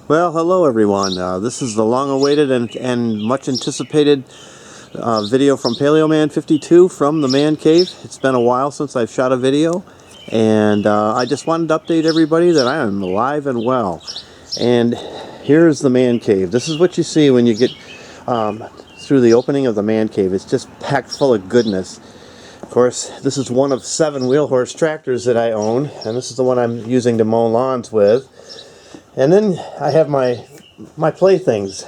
Well, hello everyone. This is the long-awaited and much anticipated video from Paleoman52 from the man cave. It's been a while since I've shot a video, and I just wanted to update everybody that I am alive and well. And here's the man cave. This is what you see when you get through the opening of the man cave. It's just packed full of goodness. Of course, this is one of 7 wheel horse tractors that I own, and this is the one I'm using to mow lawns with. And then I have my playthings.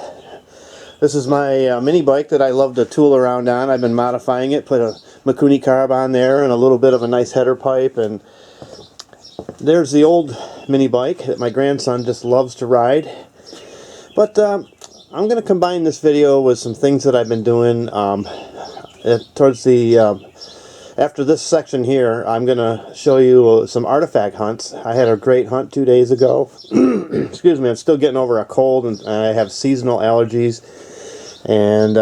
This is my mini bike that I love to tool around on. I've been modifying it, put a Mikuni carb on there and a little bit of a nice header pipe. And there's the old mini bike that my grandson just loves to ride. But I'm going to combine this video with some things that I've been doing towards the after this section here. I'm going to show you some artifact hunts. I had a great hunt 2 days ago. Excuse me, I'm still getting over a cold, and I have seasonal allergies. And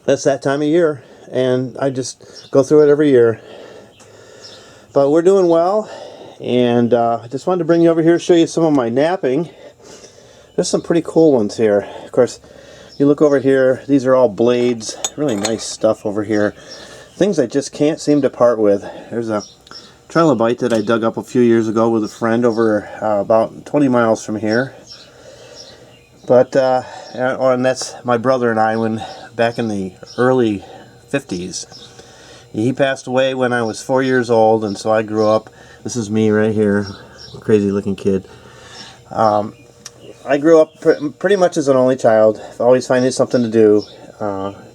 that's that time of year. And I just go through it every year. But we're doing well. And I just wanted to bring you over here to show you some of my napping. There's some pretty cool ones here. Of course, you look over here, these are all blades. Really nice stuff over here. Things I just can't seem to part with. There's a trilobite that I dug up a few years ago with a friend over about 20 miles from here. But and that's my brother and I when back in the early 50s. He passed away when I was 4 years old, and so I grew up. This is me right here, crazy looking kid. I grew up pretty much as an only child, always finding something to do,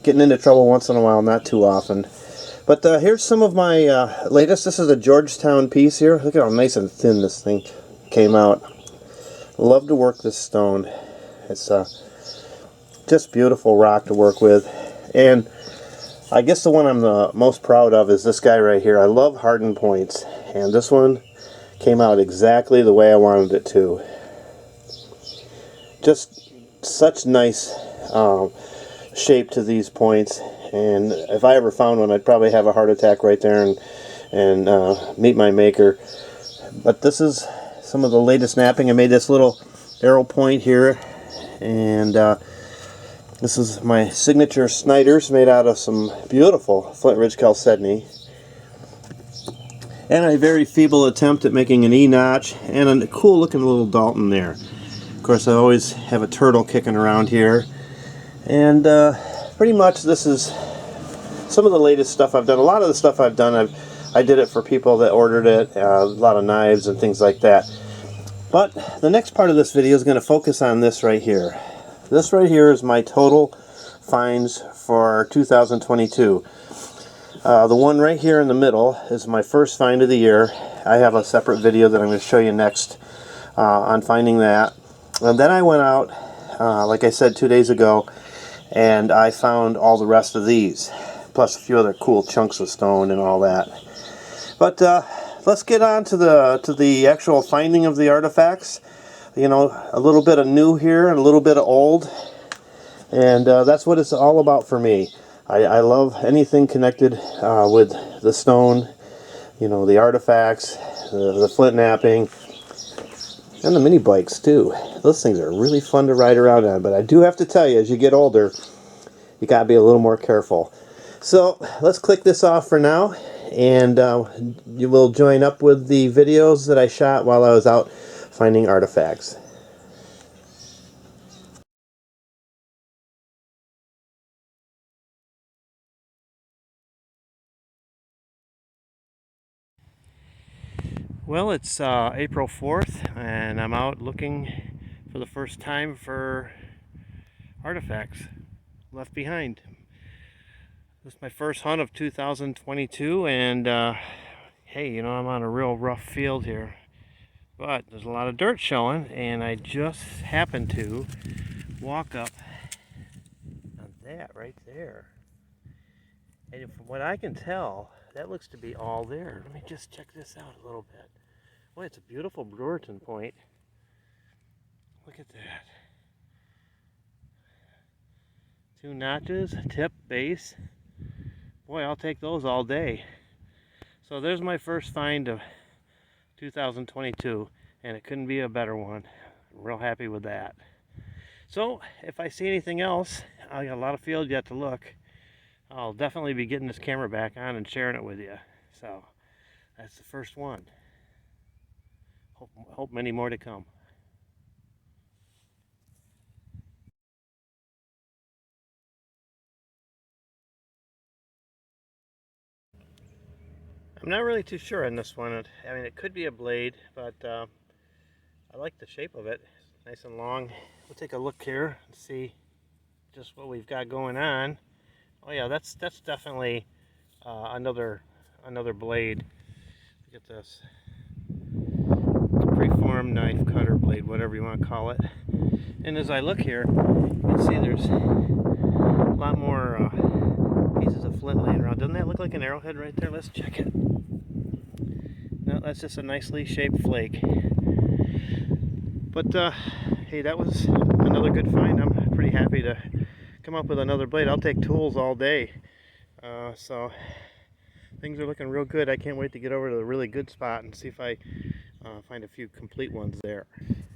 getting into trouble once in a while, not too often. But here's some of my latest. This is a Georgetown piece here. Look at how nice and thin this thing came out. Love to work this stone. It's just beautiful rock to work with. And I guess the one I'm the most proud of is this guy right here. I love hardened points. And this one came out exactly the way I wanted it to. Just such nice shape to these points. And if I ever found one, I'd probably have a heart attack right there and meet my maker. But this is some of the latest napping. I made this little arrow point here, and this is my signature Snyders made out of some beautiful Flint Ridge chalcedony. And a very feeble attempt at making an E-notch and a cool looking little Dalton there. Of course, I always have a turtle kicking around here. And pretty much this is some of the latest stuff I've done. A lot of the stuff I've done, I did it for people that ordered it, a lot of knives and things like that. But the next part of this video is going to focus on this right here. This right here is my total finds for 2022. The one right here in the middle is my first find of the year. I have a separate video that I'm going to show you next on finding that. And then I went out, like I said 2 days ago, and I found all the rest of these, plus a few other cool chunks of stone and all that. But let's get on to the actual finding of the artifacts. You know, a little bit of new here and a little bit of old, and that's what it's all about for me. I love anything connected with the stone, you know, the artifacts, the flint napping, and the mini bikes too. Those things are really fun to ride around on, but I do have to tell you, as you get older, you gotta be a little more careful. So let's click this off for now, and you will join up with the videos that I shot while I was out finding artifacts. Well, it's April 4th, and I'm out looking for the first time for artifacts left behind. This is my first hunt of 2022, and hey, you know, I'm on a real rough field here, but there's a lot of dirt showing, and I just happened to walk up on that right there. And from what I can tell, that looks to be all there. Let me just check this out a little bit. Boy, it's a beautiful Brewerton point. Look at that. 2 notches, tip, base. Boy, I'll take those all day. So there's my first find of 2022, and it couldn't be a better one. real happy with that. So if I see anything else, I got a lot of field yet to look. I'll definitely be getting this camera back on and sharing it with you. So that's the first one. Hope many more to come. I'm not really too sure on this one. I mean, it could be a blade, but I like the shape of it. It's nice and long. We'll take a look here and see just what we've got going on. Oh yeah, that's definitely another blade. Look at this. It's a preformed knife, cutter blade, whatever you want to call it. And as I look here, you can see there's a lot more pieces of flint laying around. Doesn't that look like an arrowhead right there? Let's check it. No, that's just a nicely shaped flake. But hey, that was another good find. I'm pretty happy to come up with another blade. I'll take tools all day. So things are looking real good. I can't wait to get over to the really good spot and see if I find a few complete ones there.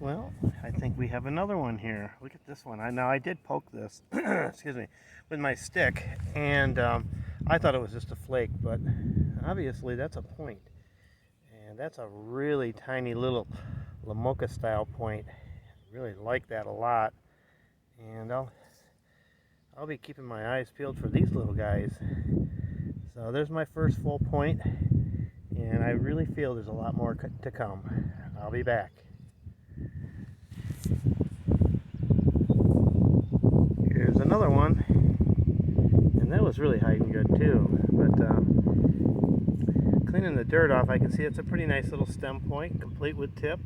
Well, I think we have another one here. Look at this one. Now I did poke this, excuse me, with my stick, and I thought it was just a flake, but obviously that's a point. And that's a really tiny little Lamoka style point. I really like that a lot. And I'll be keeping my eyes peeled for these little guys. So there's my first full point, and I really feel there's a lot more to come. I'll be back. Here's another one, and that was really hiding good too. But cleaning the dirt off, I can see it's a pretty nice little stem point, complete with tip,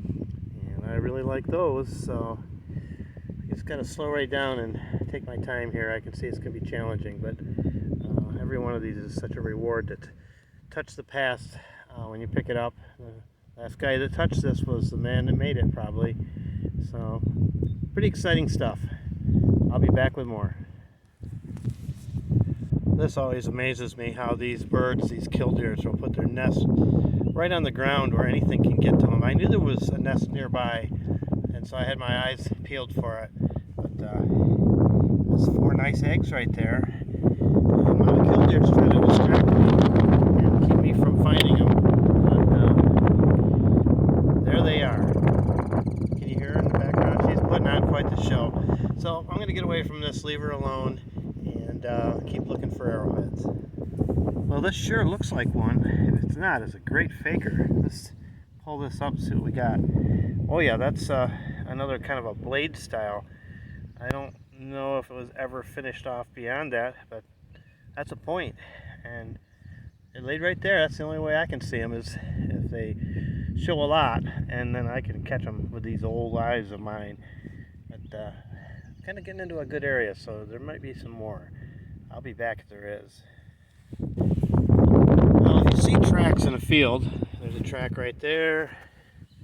and I really like those. So I just got to slow right down and take my time here. I can see it's going to be challenging, but every one of these is such a reward to touch the past when you pick it up. The last guy that touched this was the man that made it, probably. So pretty exciting stuff. I'll be back with more. This always amazes me, how these birds, these killdeers, will put their nest right on the ground where anything can get to them. I knew there was a nest nearby, and so I had my eyes peeled for it. But there's 4 nice eggs right there. And one of the killdeers trying to distract me and keep me from finding them. But there they are. Can you hear her in the background? She's putting on quite the show. So I'm going to get away from this, leave her alone, and keep looking for arrowheads. Well, this sure looks like one. If it's not, it's a great faker. Let's pull this up and see what we got. Oh yeah, that's another kind of a blade style. I don't know if it was ever finished off beyond that, but that's a point. And it laid right there. That's the only way I can see them, is if they show a lot, and then I can catch them with these old eyes of mine. But kind of getting into a good area, so there might be some more. I'll be back if there is. Well, if you see tracks in a field, there's a track right there,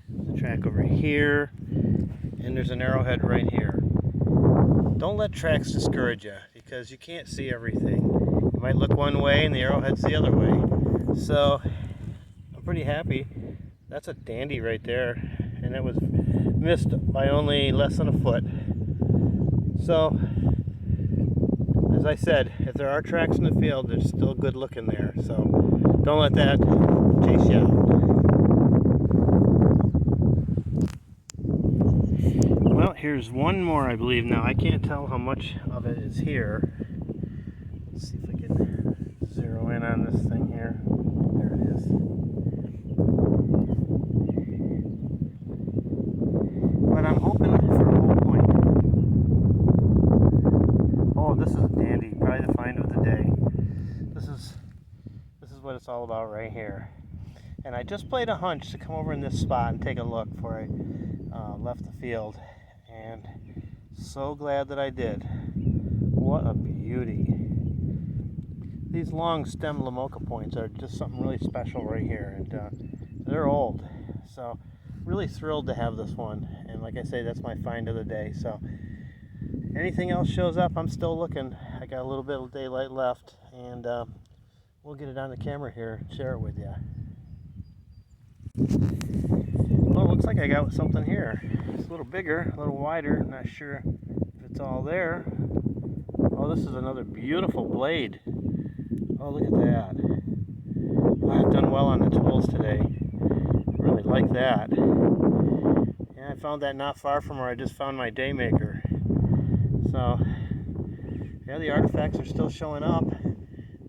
there's a track over here, and there's an arrowhead right here. Don't let tracks discourage you, because you can't see everything. You might look one way and the arrowhead's the other way. So I'm pretty happy. That's a dandy right there, and it was missed by only less than a foot. So, as I said, if there are tracks in the field, there's still good looking there. So don't let that chase you out. Well, here's one more, I believe. Now, I can't tell how much of it is here. Let's see if I can zero in on this thing here. There it is. But I'm hoping for a whole point. Oh, this is a dandy. Probably the find of the day. This is what it's all about right here. And I just played a hunch to come over in this spot and take a look before I left the field. And so glad that I did. What a beauty. These long stem Lamoka points are just something really special right here. And they're old. So really thrilled to have this one. And like I say, that's my find of the day. So anything else shows up, I'm still looking. I got a little bit of daylight left, and we'll get it on the camera here and share it with you. Well, it looks like I got something here. a little bigger, a little wider. Not sure if it's all there. Oh, this is another beautiful blade. Oh, look at that. I've done well on the tools today. Really like that. Yeah, I found that not far from where I just found my day maker. So, yeah, the artifacts are still showing up,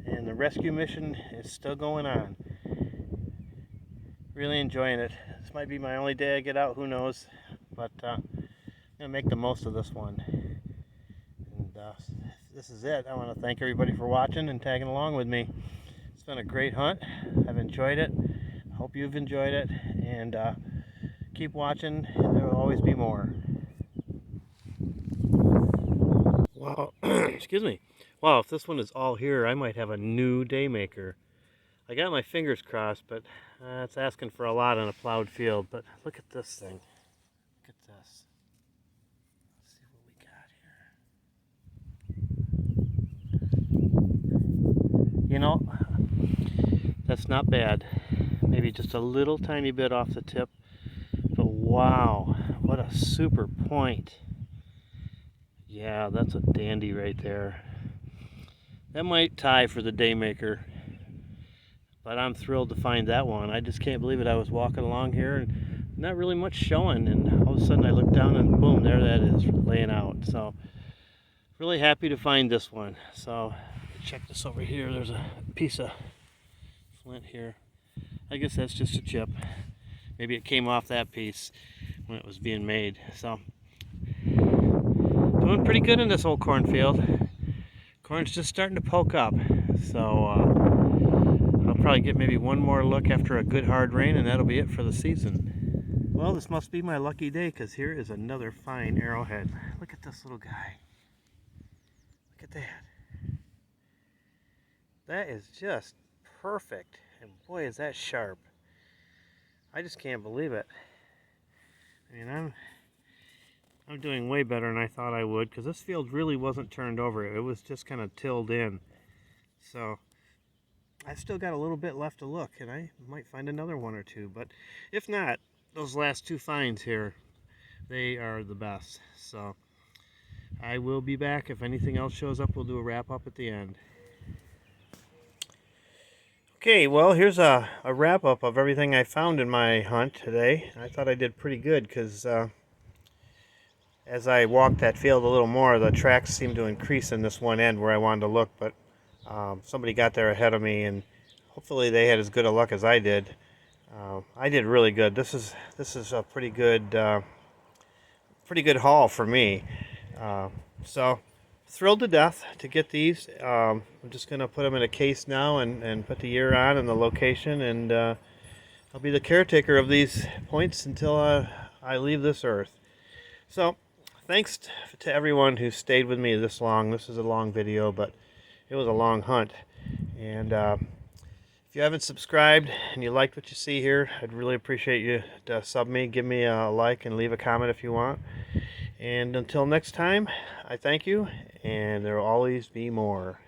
and the rescue mission is still going on. Really enjoying it. This might be my only day I get out, who knows, but I'm gonna make the most of this one. And this is it. I want to thank everybody for watching and tagging along with me. It's been a great hunt. I've enjoyed it. I hope you've enjoyed it, and keep watching. There will always be more. Wow. Excuse me. Wow, if this one is all here, I might have a new day maker. I got my fingers crossed, but it's asking for a lot on a plowed field. But look at this thing. Look at this. Let's see what we got here. You know, that's not bad. Maybe just a little tiny bit off the tip. But wow, what a super point. Yeah, that's a dandy right there. That might tie for the day maker. But I'm thrilled to find that one. I just can't believe it. I was walking along here and not really much showing, and all of a sudden I look down and boom, there that is, laying out. So really happy to find this one. So check this over here. There's a piece of flint here. I guess that's just a chip. Maybe it came off that piece when it was being made. So doing pretty good in this old cornfield. Corn's just starting to poke up. So I'll probably get maybe one more look after a good hard rain, and that'll be it for the season. Well, this must be my lucky day, because here is another fine arrowhead. Look at this little guy. Look at that. That is just perfect. And boy, is that sharp. I just can't believe it. I mean, I'm doing way better than I thought I would, because this field really wasn't turned over. It was just kind of tilled in. So I've still got a little bit left to look, and I might find another one or two. But if not, those last two finds here, they are the best. So I will be back. If anything else shows up, we'll do a wrap up at the end. Okay, well, here's a wrap up of everything I found in my hunt today. I thought I did pretty good, because as I walked that field a little more, the tracks seemed to increase in this one end where I wanted to look, but somebody got there ahead of me, and hopefully they had as good a luck as I did. I did really good. This is a pretty good haul for me. So thrilled to death to get these. I'm just going to put them in a case now and put the year on and the location, and I'll be the caretaker of these points until I leave this earth. So thanks to everyone who stayed with me this long. This is a long video, but it was a long hunt. And if you haven't subscribed and you liked what you see here, I'd really appreciate you to sub me, give me a like, and leave a comment if you want. And until next time, I thank you, and there will always be more.